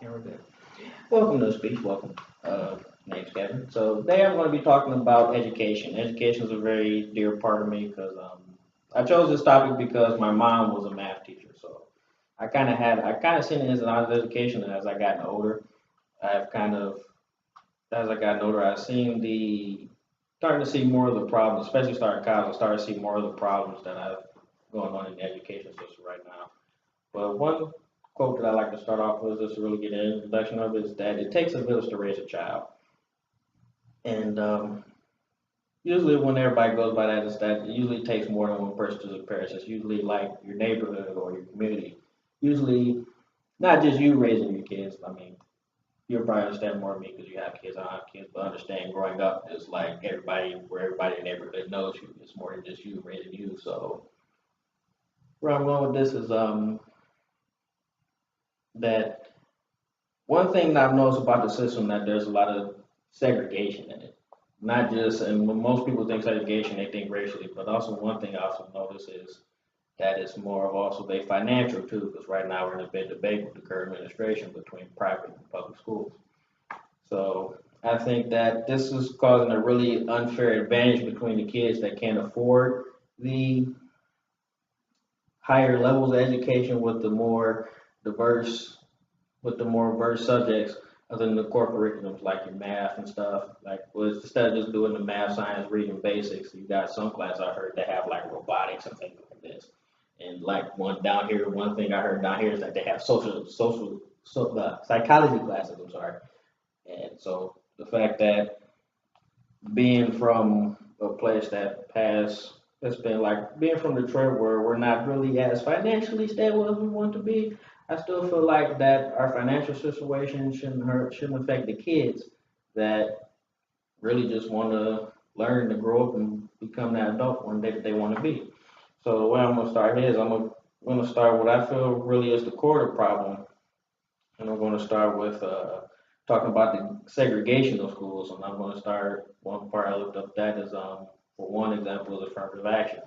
Here we go. Welcome to the speech. Welcome. Name's Kevin. So today I'm going to be talking about education. Education is a very dear part of me because I chose this topic because my mom was a math teacher. So I kind of seen it as an out of education as I gotten older. I've kind of, as I gotten older, I've seen starting to see more of the problems, especially starting college. I started to see more of the problems that I've going on in the education system right now. But one quote that I like to start off with, just to really get an introduction of, is that it takes a village to raise a child. And usually, when everybody goes by that, is that it usually takes more than one person to the parish. It's usually like your neighborhood or your community. Usually, not just you raising your kids. I mean, you'll probably understand more than me because you have kids. I don't have kids, but understand growing up is like where everybody in the neighborhood knows you. It's more than just you raising you. So, where I'm going with this is that one thing that I've noticed about the system that there's a lot of segregation in it. Not just, and when most people think segregation, they think racially, but also one thing I also notice is that it's more of also a financial too, because right now we're in a big debate with the current administration between private and public schools. So I think that this is causing a really unfair advantage between the kids that can't afford the higher levels of education diverse with the more diverse subjects other than the core curriculums like your math and stuff. Like was instead of just doing the math, science, reading basics, you got some class I heard that have like robotics and things like this. And like one thing I heard down here is that they have psychology classes. I'm sorry. And so the fact that being from a place that has it's been like being from Detroit where we're not really as financially stable as we want to be. I still feel like that our financial situation shouldn't affect the kids that really just want to learn to grow up and become that adult one day that they want to be. So the way I'm gonna start here is gonna start what I feel really is the core of the problem, and I'm gonna start with talking about the segregation of schools, and I'm gonna start one part I looked up that is for one example is affirmative action.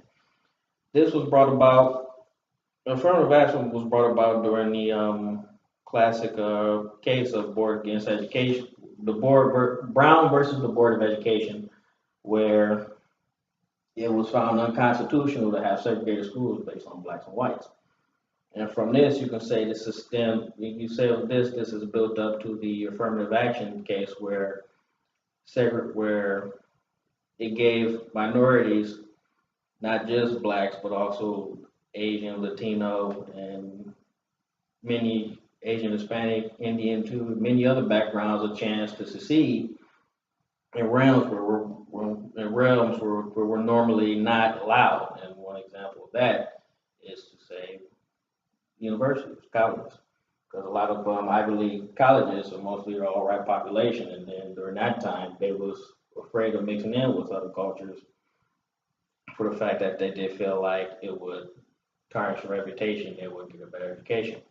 This was brought about Affirmative action was brought about during the classic case of Board against Education, Brown versus the Board of Education, where it was found unconstitutional to have segregated schools based on blacks and whites. And from this, you can say the system. You say of this is built up to the affirmative action case where it gave minorities, not just blacks, but also Asian, Latino, and many Asian, Hispanic, Indian, too, many other backgrounds a chance to succeed in realms where we're normally not allowed. And one example of that is to say universities, colleges, because a lot of Ivy League colleges are mostly all white population, and then during that time they was afraid of mixing in with other cultures for the fact that they did feel like it would tarnish their reputation, they would get a better education.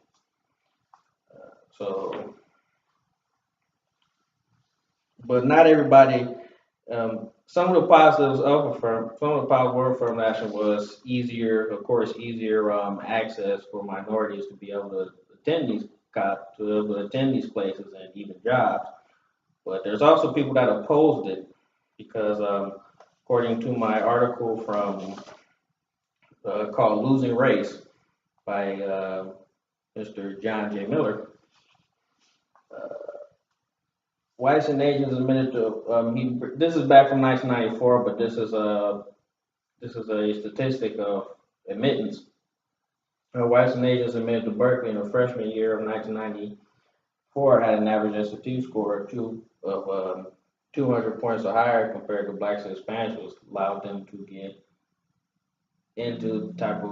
So, but not everybody. Some of the positives of some of the positive word affirmative action was easier, of course, easier access for minorities to be able to to be able to attend these places and even jobs. But there's also people that opposed it because, according to my article from called "Losing Race" by Mr. John J. Miller, whites and Asians admitted to this is back from 1994, but this is a statistic of admittance. Whites and Asians admitted to Berkeley in the freshman year of 1994 had an average SAT score of 200 points or higher compared to blacks and Hispanics, which allowed them to get into type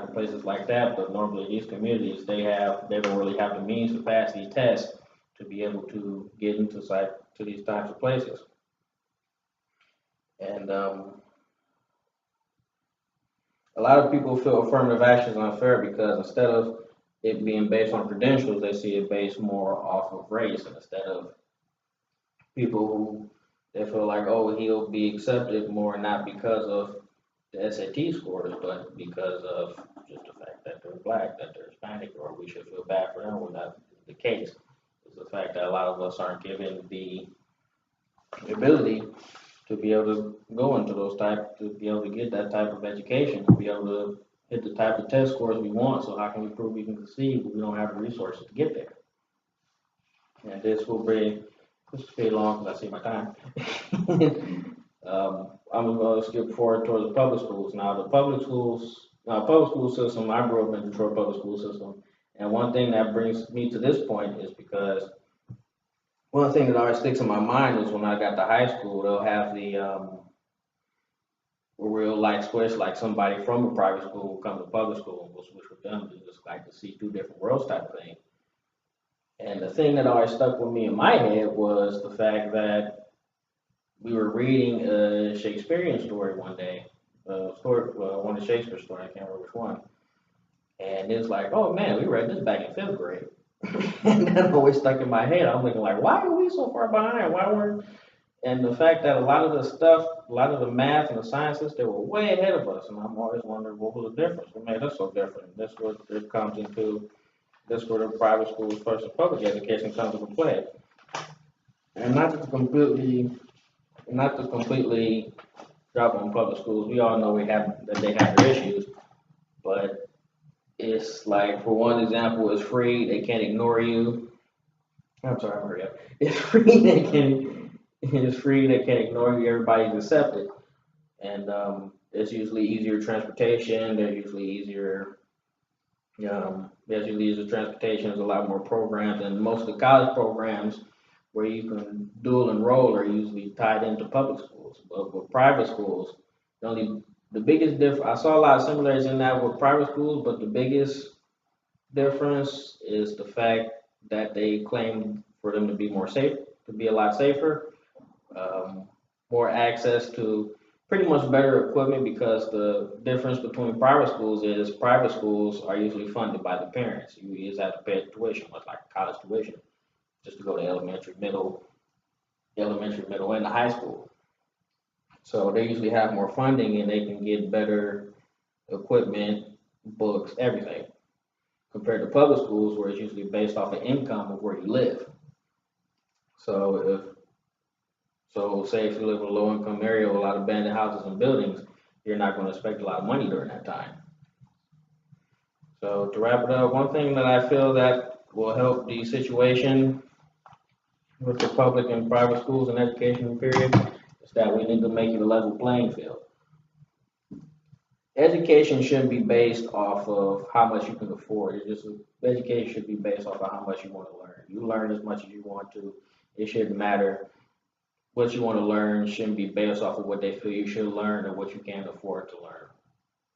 of places like that. But normally these communities they don't really have the means to pass these tests to be able to get to these types of places. And a lot of people feel affirmative action is unfair because instead of it being based on credentials, they see it based more off of race, and instead of people who they feel like, oh, he'll be accepted more not because of the SAT scores, but because of just the fact that they're black, that they're Hispanic, or we should feel bad for them when that's the case. It's the fact that a lot of us aren't given the ability to be able to go into those type, to be able to get that type of education, to be able to hit the type of test scores we want. So how can we prove we can succeed when we don't have the resources to get there? And this will be long because I see my time. I'm going to skip forward towards the public schools. Now, the public school system, I grew up in the Detroit public school system. And one thing that brings me to this point is because one thing that always sticks in my mind is when I got to high school, they'll have where we'll like switch, like somebody from a private school will come to public school and we'll switch with them to just like to see two different worlds type of thing. And the thing that always stuck with me in my head was the fact that we were reading a Shakespearean story one day, one of Shakespeare's stories, I can't remember which one. And it was like, oh man, we read this back in fifth grade. And that always stuck in my head. I'm looking like, why are we so far behind? Why weren't, and the fact that a lot of the stuff, a lot of the math and the sciences, they were way ahead of us. And I'm always wondering what was the difference? What made us so different? That's what it comes into. That's where the private schools versus public education comes into play. And not to completely drop on public schools. We all know that they have their issues, but it's like, for one example, it's free. They can't ignore you. I'm sorry, I'm hurry up. It's free. It's free. They can't ignore you. Everybody's accepted, and it's usually easier transportation. They're usually easier. There's usually easier transportation. There's a lot more programs, and most of the college programs where you can dual enroll are usually tied into public schools. But with private schools, the biggest difference, I saw a lot of similarities in that with private schools, but the biggest difference is the fact that they claim for them to be more safe, to be a lot safer, more access to pretty much better equipment, because the difference between private schools is private schools are usually funded by the parents. You just have to pay tuition, much like college tuition, just to go to elementary, middle, and high school. So they usually have more funding and they can get better equipment, books, everything, compared to public schools where it's usually based off of income of where you live. So say if you live in a low income area with a lot of abandoned houses and buildings, you're not going to expect a lot of money during that time. So to wrap it up, one thing that I feel that will help the situation with the public and private schools and education period is that we need to make it a level playing field. Education shouldn't be based off of how much you can afford. Education should be based off of how much you want to learn. You learn as much as you want to. It shouldn't matter. What you want to learn shouldn't be based off of what they feel you should learn or what you can afford to learn.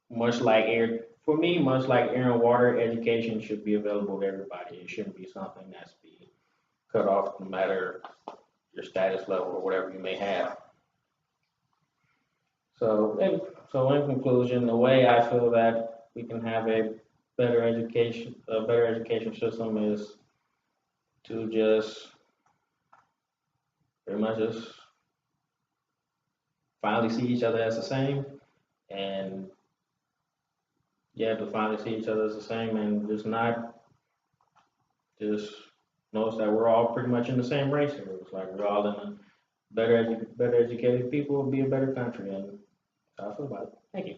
Much like air and water, education should be available to everybody. It shouldn't be something that's be cut off no matter your status level or whatever you may have. So in conclusion, the way I feel that we can have a better education system is to just pretty much just finally see each other as the same, and to finally see each other as the same, and just notice that we're all pretty much in the same race here. It's like we're all in a better educated people will be a better country, and that's how I feel about it. Thank you.